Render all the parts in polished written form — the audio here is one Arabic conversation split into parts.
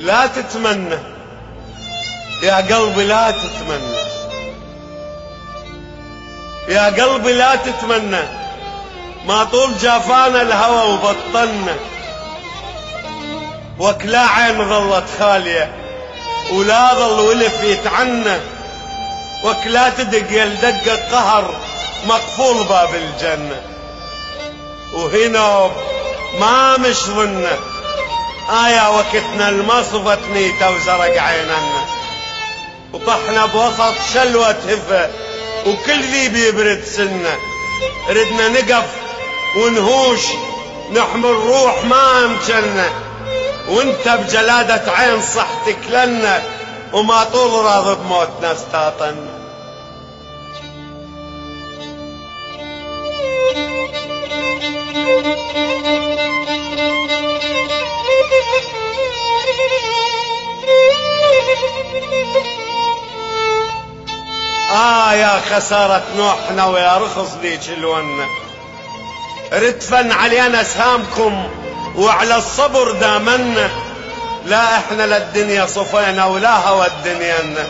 لا تتمنى يا قلبي، لا تتمنى يا قلبي، لا تتمنى ما طول جافانا الهوى وبطلنا، وكلا عين ظلت خالية ولا ظل ولف يتعنى، وكلا تدق يلدق قهر مقفول باب الجنة، وهنا ما مش ظنه آية وقتنا المصفت نيته وزرق عيننا، وطحنا بوسط شلوة هفة وكل ذي بيبرد سنة، ردنا نقف ونهوش نحمل روح ما امكننا، وانت بجلادة عين صحتك لنا وما طول راضي بموتنا استاطنا. يا خسارة نوحنا ويا رخص ذيك الونة، ردفن علينا سهامكم وعلى الصبر دامنا، لا احنا للدنيا صفينا ولا هوى الدنيانا،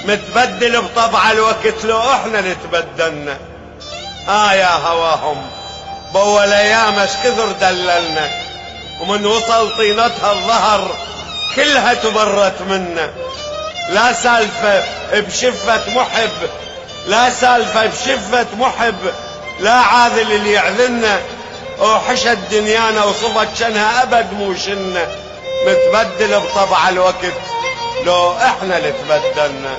متبدل بطبع الوقت لو احنا اللي تبدلنا. يا هواهم بول ايام اش كثر دللنا، ومن وصل طينتها الظهر كلها تبرت منا، لا سالفة بشفة محب، لا سالفة بشفة محب، لا عاذل اللي يعذلنا، وحشت دنيانا وصفت شنها ابد موشنا، متبدل بطبع الوقت لو احنا اللي تبدلنا.